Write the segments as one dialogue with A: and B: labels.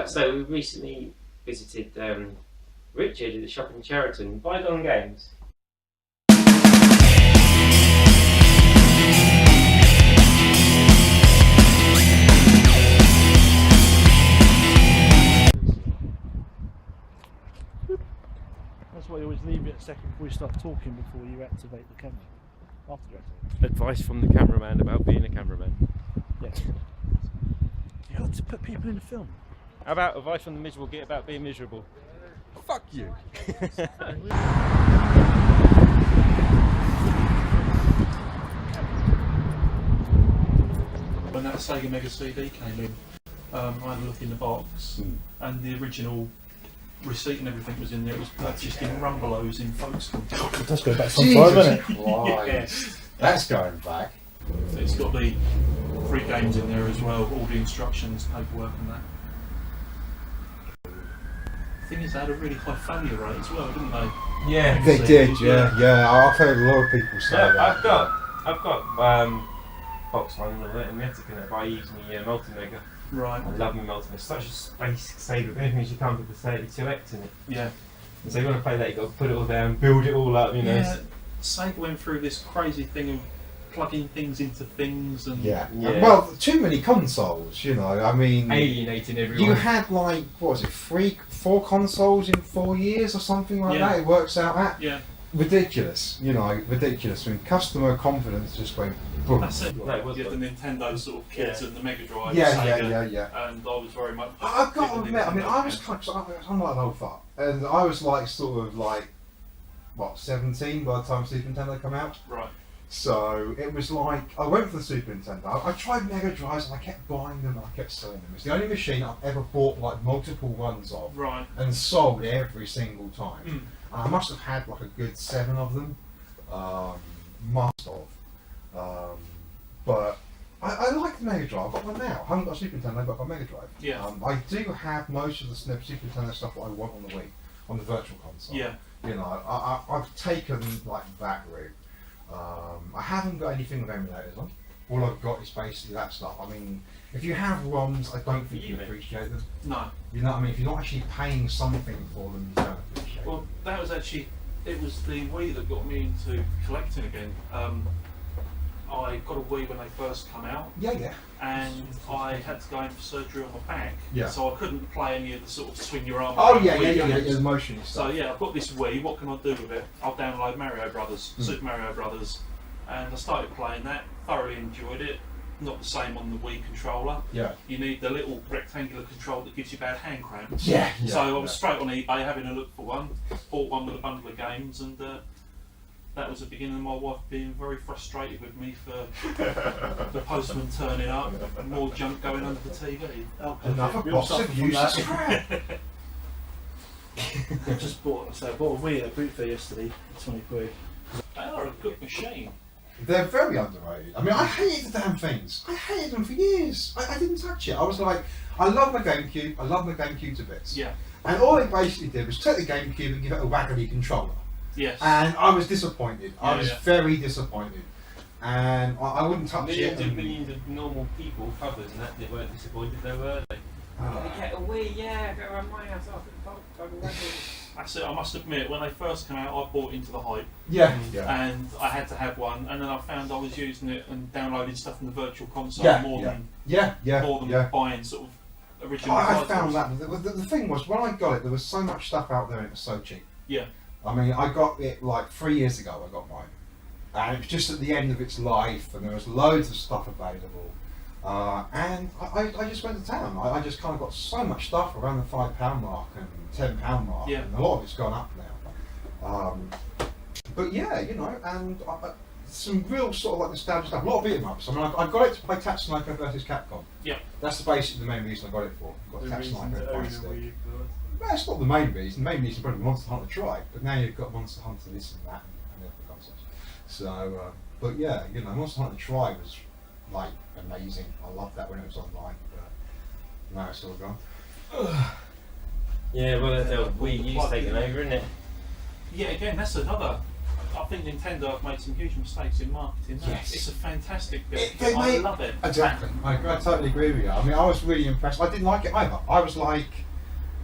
A: So we recently visited Richard at the shop in Cheriton, Bygone Games.
B: That's why you always leave it a second before you start talking before you activate the camera. After you activate.
A: Advice from the cameraman about being a cameraman.
B: Yes. You got to put people in the film.
A: How about advice from the miserable git about being miserable?
C: Fuck you.
B: When that Sega Mega CD came in, I had a look in the box, and the original receipt and everything was in there. It was purchased in Rumbelows in Folkestone. Let's go back some time, isn't it?
C: Yes. That's going back.
B: So it's got the 3 games in there as well, all the instructions, paperwork and that. The thing is, they had a really high failure rate as well, didn't they?
A: Yeah,
C: They did, yeah. I've heard a lot of people say that.
A: I've got box one and Metic in it, but I use my multi-mega.
B: Right.
A: I love my multi-mega. It's such a space saver, but anything you can't put the 32X in it.
B: Yeah.
A: And so you want to play that, you've got to put it all down, build it all up, you know.
B: Yeah, Sega went through this crazy thing of plugging things into things and...
C: Yeah. Well, too many consoles, you know, I mean...
A: Alienating everyone.
C: You had like, what was it, 4 consoles in 4 years or something like that, it works out at?
B: Yeah.
C: Ridiculous, you know, ridiculous. I mean, customer confidence just went boom.
B: That's it. You had the Nintendo sort of kids and the Mega Drive.
C: Yeah.
B: And I was very much...
C: I've got to admit, I mean, I was kind of, I'm like an old fart, and I was like sort of like, what, 17 by the time Super Nintendo came out?
B: Right.
C: So it was like, I went for the Super Nintendo, I tried Mega Drives and I kept buying them and I kept selling them. It's the only machine I've ever bought like multiple runs of and sold every single time. And I must have had like a good 7 of them, must have. But I like the Mega Drive, I've got one now. I haven't got a Super Nintendo, but I've got a Mega Drive.
B: Yeah.
C: I do have most of the Super Nintendo stuff that I want on the Wii, on the Virtual Console.
B: Yeah.
C: You know, I've taken like that route. I haven't got anything with emulators on. All I've got is basically that stuff. I mean, if you have ROMs, I don't think you appreciate them.
B: No.
C: You know what I mean? If you're not actually paying something for them, you don't appreciate them.
B: Well, that was actually, it was the Wii that got me into collecting again. I got a Wii when they first come out.
C: Yeah.
B: And I had to go in for surgery on my back.
C: Yeah.
B: So I couldn't play any of the sort of swing your arm.
C: Oh
B: around
C: yeah,
B: games.
C: the motion stuff.
B: So yeah, I've got this Wii, what can I do with it? I'll download Mario Brothers, Super Mario Brothers, and I started playing that, thoroughly enjoyed it. Not the same on the Wii controller.
C: Yeah.
B: You need the little rectangular control that gives you bad hand cramps.
C: Yeah.
B: So I was straight on eBay having a look for one, bought one with a bundle of games, and that was the beginning of my wife being very frustrated with me for the postman turning up, and more junk going under the TV.
C: Another box of useless crap.
B: I just bought a Wii at Boot Fair yesterday, 20 quid. They are a good machine.
C: They're very underrated. I mean, I hated the damn things. I hated them for years. I didn't touch it. I was like, I love my GameCube. I love my GameCube to bits.
B: Yeah.
C: And all they basically did was take the GameCube and give it a waggly controller.
B: Yes.
C: And I was disappointed. I was very disappointed. And I wouldn't touch it.
A: Millions of normal people, covers and that, they weren't disappointed, though, were they? They get a Wii, go around my house after.
B: That's it, I must admit, when they first came out, I bought into the hype.
C: Yeah.
B: And I had to have one, and then I found I was using it and downloading stuff from the Virtual Console more than buying sort of original
C: I found that. The thing was, when I got it, there was so much stuff out there and it was so cheap.
B: Yeah.
C: I mean, I got it like 3 years ago, I got mine. And it was just at the end of its life, and there was loads of stuff available. And I just went to town. I just kind of got so much stuff around the £5 mark and £10 mark, and a lot of it's gone up now. But yeah, you know, and some real sort of like nostalgia stuff. A lot of beat 'em ups. I mean, I got it to play Tatsunoko versus Capcom. Yeah. That's basically the main reason I got it for. Got Tatsunoko Fight Stick. That's not the main reason. The main reason is probably Monster Hunter Tribe, but now you've got Monster Hunter this and that and the other consoles. So, but yeah, you know, Monster Hunter Tribe was like amazing. I loved that when it was online, but now it's all gone.
A: Yeah, well, the Wii U's taken over, isn't it?
B: Yeah, again, that's another I think Nintendo have made some huge mistakes in marketing.
C: Yes.
B: It's a fantastic bit.
C: They
B: I
C: made-
B: love it.
C: Exactly. I totally agree with you. I mean, I was really impressed. I didn't like it either. I was like,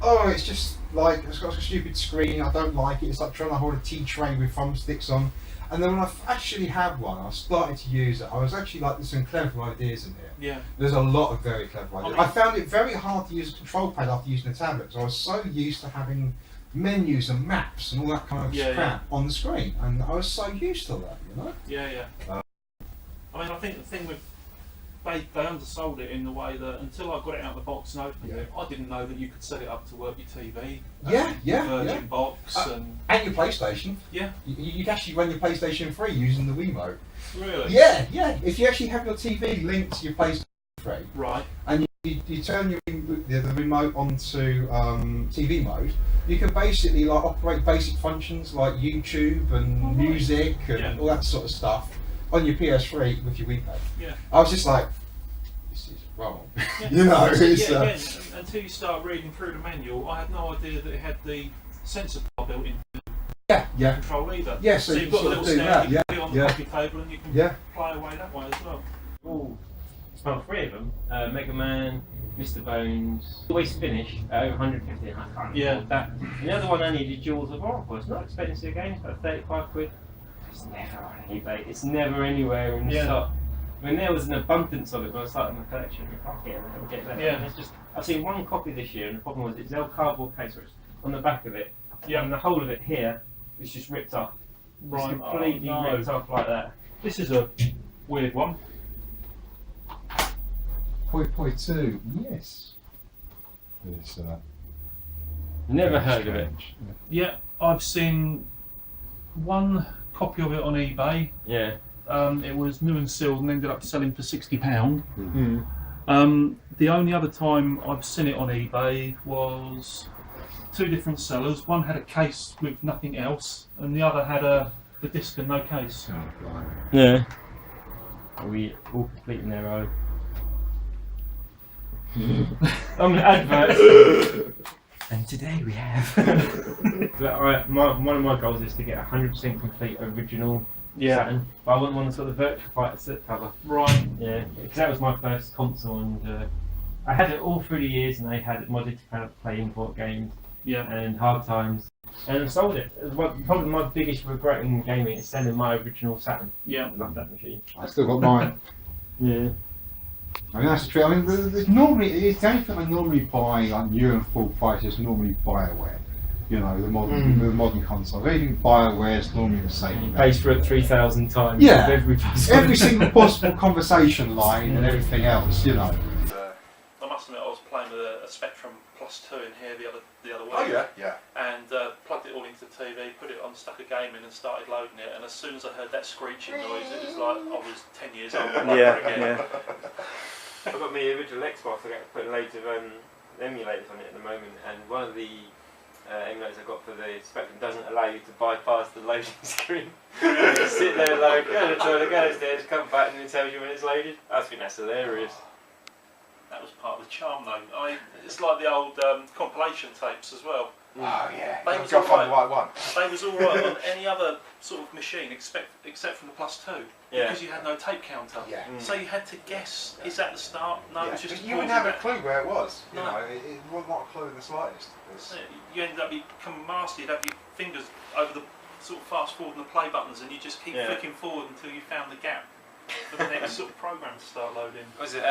C: oh, it's just like, it's got a stupid screen. I don't like it. It's like trying to hold a tea tray with thumbsticks on. And then when I actually had one, I started to use it. I was actually like, there's some clever ideas in here.
B: Yeah.
C: There's a lot of very clever ideas.
B: I mean-
C: I found it very hard to use a control pad after using a tablet because I was so used to having menus and maps and all that kind of crap on the screen, and I was so used to that, you know.
B: Yeah. I mean, I think the thing with they undersold it in the way that until I got it out of the box and opened it, I didn't know that you could set it up to work your TV. Virgin box and
C: your PlayStation.
B: Yeah.
C: You can actually run your PlayStation 3 using the Wiimote.
B: Really?
C: Yeah. If you actually have your TV linked to your PlayStation 3,
B: right,
C: and you turn the remote onto TV mode, you can basically like operate basic functions like YouTube and music and all that sort of stuff on your PS3 with your Wii pad.
B: Yeah.
C: I was just like, this is wrong.
B: Yeah.
C: You know, it's,
B: again, until you start reading through the manual, I had no idea that it had the sensor bar built in
C: yeah.
B: control either.
C: Yeah,
B: so you've
C: you
B: got a
C: sort
B: little
C: of do
B: stand,
C: that,
B: you can put it on the coffee table and you can play away that way as well.
A: Oh, well, 3 of them. Mega Man, Mr. Bones, always finish at over 150. I can't afford that. And the other one I needed, Jewels of Oracle. It's not expensive again, it's about 35 quid. It's never on eBay, it's never anywhere in stock. I mean, there was an abundance of it when I started my collection. If I get it, I'll get that.
B: Yeah.
A: It's just, I've seen one copy this year, and the problem was it's a cardboard case, where it's on the back of it, and the whole of it here is just ripped off.
B: Right.
A: It's completely ripped off like that.
B: This is a weird one.
C: Point 2, yes. It's,
A: Never heard of it.
B: Yeah, I've seen one copy of it on eBay.
A: Yeah.
B: It was new and sealed and ended up selling for £60.
C: Mm-hmm.
B: The only other time I've seen it on eBay was 2 different sellers. One had a case with nothing else, and the other had the disc and no case.
A: Yeah. We all completely narrow. I'm an advert. And today we have. But one of my goals is to get 100% complete original Saturn. But I want one that's got the Virtua Fighter set cover.
B: Right.
A: Yeah, because that was my first console, and I had it all through the years, and I had it modded to kind of play import games.
B: Yeah.
A: And hard times. And I sold it. Probably my biggest regret in gaming is selling my original Saturn.
B: Yeah.
A: I love that machine.
C: I still got mine.
A: Yeah.
C: I mean, that's the truth. I mean, there's normally, it's the only thing I normally buy, like new and full price, is normally BioWare. You know, the modern console. Anything BioWare is normally the same.
A: Pays for it 3,000 times.
C: Yeah.
A: Every
C: single possible conversation line and everything else, you know.
B: I must admit, I was playing with a Spectrum Plus 2 in here the other week.
C: Oh yeah.
B: And plugged it all into the TV, put it on, stuck a game in, and started loading it. And as soon as I heard that screeching noise, it was like I was 10 years old.
A: Yeah. I've got my original Xbox. I got to put loads of emulators on it at the moment, and one of the emulators I got for the Spectrum doesn't allow you to bypass the loading screen. You sit there like, go to the toilet, go downstairs, come back, and it tells you when it's loaded. I think that's hilarious.
B: That was part of the charm, though. It's like the old compilation tapes as well.
C: Oh yeah.
B: They was
C: Got
B: alright.
C: the right one.
B: They was alright on any other sort of machine except from the Plus 2, because you had no tape counter.
C: Yeah.
B: So you had to guess: is that the start? No, it's just.
C: But you wouldn't have a clue where it was. You
B: No.
C: know, it was not a clue in the slightest.
B: You ended up becoming a master. You'd have your fingers over the sort of fast forward and the play buttons, and you just keep flicking forward until you found the gap for the next sort of program to start loading.
A: Was it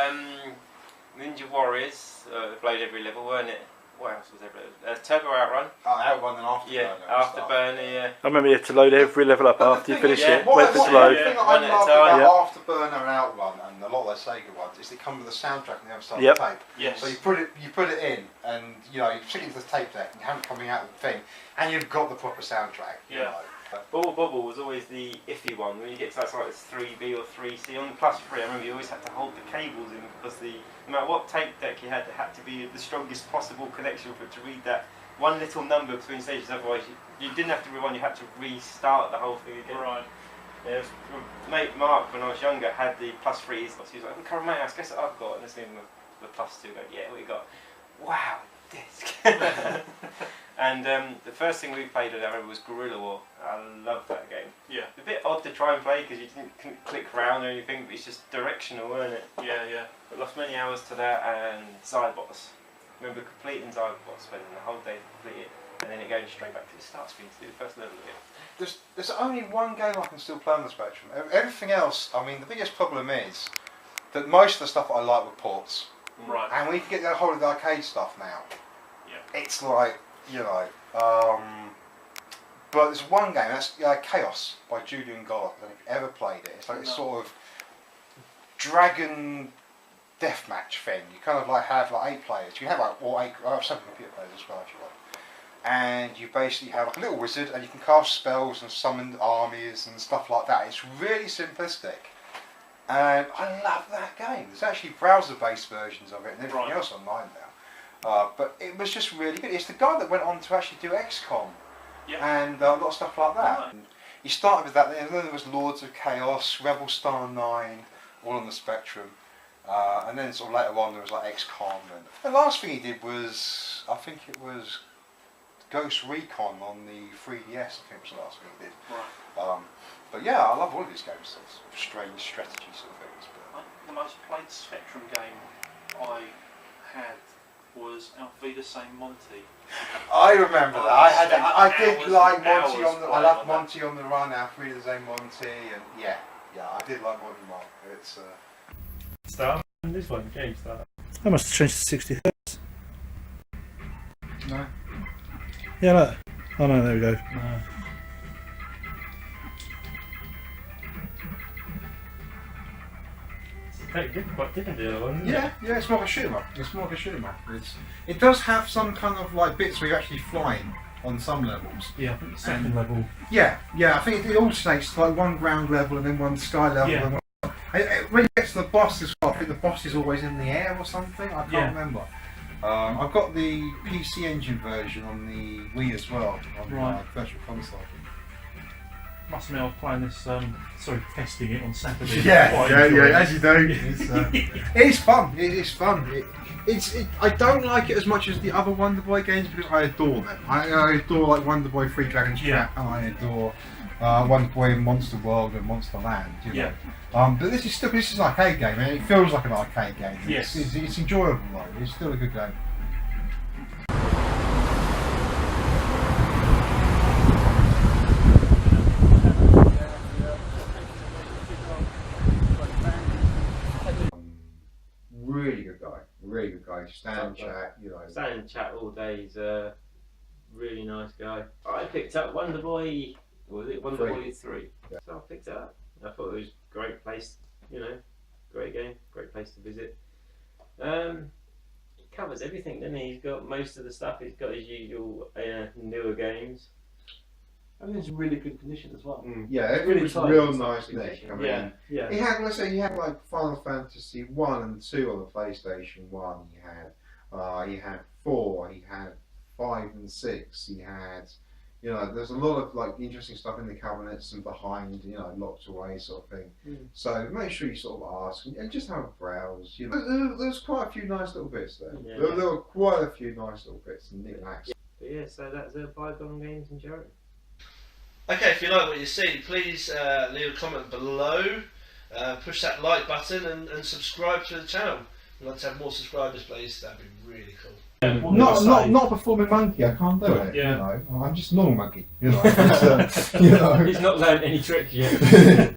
A: Ninja Warriors? Played every level, weren't it? What else was there? Turbo Outrun.
C: Oh, Outrun and Afterburner.
A: Yeah, Afterburner, yeah.
D: I remember you had to load every level up after you finished it.
C: What
D: Wait for it to load.
C: the thing
A: One
C: I
A: at a
C: love
A: time.
C: about Afterburner and Outrun and a lot of those Sega ones is they come with a soundtrack on the other side of the tape.
B: Yes.
C: So you put it in, and you know you stick it into the tape deck, and you have it coming out of the thing, and you've got the proper soundtrack. You know.
A: Bubble Bobble was always the iffy one. When you get to that like it's 3B or 3C on the Plus 3, I remember you always had to hold the cables in because no matter what tape deck you had, it had to be the strongest possible connection for it to read that one little number between stages. Otherwise, you didn't have to rewind; you had to restart the whole thing again.
B: Right.
A: Yeah, mate Mark, when I was younger, had the Plus 3s. He was like, "Come on, mate, guess what I've got?" And this thing the Plus 2. Go, yeah, what you got? Wow, disc. And the first thing we played, I remember, was Guerrilla War. I loved that game.
B: Yeah.
A: A bit odd to try and play because you couldn't click around or anything, but it's just directional, weren't it?
B: Yeah, yeah.
A: I lost many hours to that and Zybots. Remember completing Zybots, spending the whole day to complete it, and then it goes straight back to the start screen to do the first level of it.
C: There's only one game I can still play on the Spectrum. Everything else, I mean, the biggest problem is that most of the stuff I like were ports.
B: Right.
C: And when you can get a hold of the arcade stuff now,
B: Yeah.
C: it's like, you know, but there's one game, that's Chaos by Julian Goller. I don't know if you've ever played it. It's like this sort of dragon deathmatch thing. You kind of like have like 8 players. You can have like 7 computer players as well if you want. And you basically have like a little wizard and you can cast spells and summon armies and stuff like that. It's really simplistic. And I love that game. There's actually browser-based versions of it and everything else online now. But it was just really good. It's the guy that went on to actually do XCOM.
B: Yeah.
C: And a lot of stuff like that.
B: Right.
C: He started with that, and then there was Lords of Chaos, Rebel Star 9, all on the Spectrum. And then sort of later on there was like XCOM. And the last thing he did was, I think it was Ghost Recon on the 3DS, I think was the last thing he did.
B: Right.
C: But yeah, I love all of these games, sort of strange strategy sort of things. But
B: The most played Spectrum game I had was Alvida Saint Monty.
C: I remember that. I did like Monty
B: hours
C: on the. I loved
B: playing on
C: Monty on the Run, Alfreda Zane Monty, and yeah, I did like Monty Mark. It's
A: Start and this one, game start.
D: I must have changed to 60 hertz.
C: no.
D: Yeah, look. Oh no, there we go.
A: Quite different to the other one, isn't it?
C: Yeah, it's more of a shoot 'em up. It does have some kind of like bits where you're actually flying on some levels.
E: Yeah, I think the second level.
C: Yeah, I think it alternates like one ground level and then one sky level.
E: Yeah.
C: And when you get to the boss as well, I think the boss is always in the air or something. I can't remember. I've got the PC Engine version on the Wii as well, on my Virtual Console.
E: Must admit, I was playing this, testing it on Saturday.
C: Yeah, as you do.
E: It's,
C: It's fun. It is fun. I don't like it as much as the other Wonder Boy games because I adore them. I adore like Wonder Boy Free Dragon's Trap, and I adore Wonder Boy Monster World and Monster Land. You know? But this is an arcade game, and it feels like an arcade game.
E: Yes.
C: It's enjoyable though. It's still a good game. Really good guy. Stand chat, you know.
A: Stand and chat all day. He's a really nice guy. I picked up Wonder Boy. Was it Wonder Boy 3?
C: Yeah.
A: So I picked it up. I thought it was a great place. You know, great game, great place to visit. He covers everything, doesn't he? He's got most of the stuff. He's got his usual newer games.
E: I think it's in really good condition as well.
C: Yeah, it
E: Really
C: was
E: tight.
C: real nice nick. I mean,
E: Yeah.
C: he had, let's say, he had like Final Fantasy 1 and 2 on the PlayStation 1. He had 4. He had 5 and 6. He had, you know, there's a lot of like interesting stuff in the cabinets and behind, you know, locked away sort of thing. So make sure you sort of ask and just have a browse. You know, there's quite a few nice little bits there.
A: Yeah.
C: There were quite a few nice little bits and knickknacks.
A: But yeah, so that's Bygone Games in Cheriton.
F: Okay, if you like what you see, please leave a comment below, push that like button and subscribe to the channel. We'd like to have more subscribers, please. That'd be really cool.
C: Not a performing monkey. I can't do it.
E: Yeah.
C: You know? I'm just a normal monkey. You know. It's, you know.
A: He's not learned any tricks yet.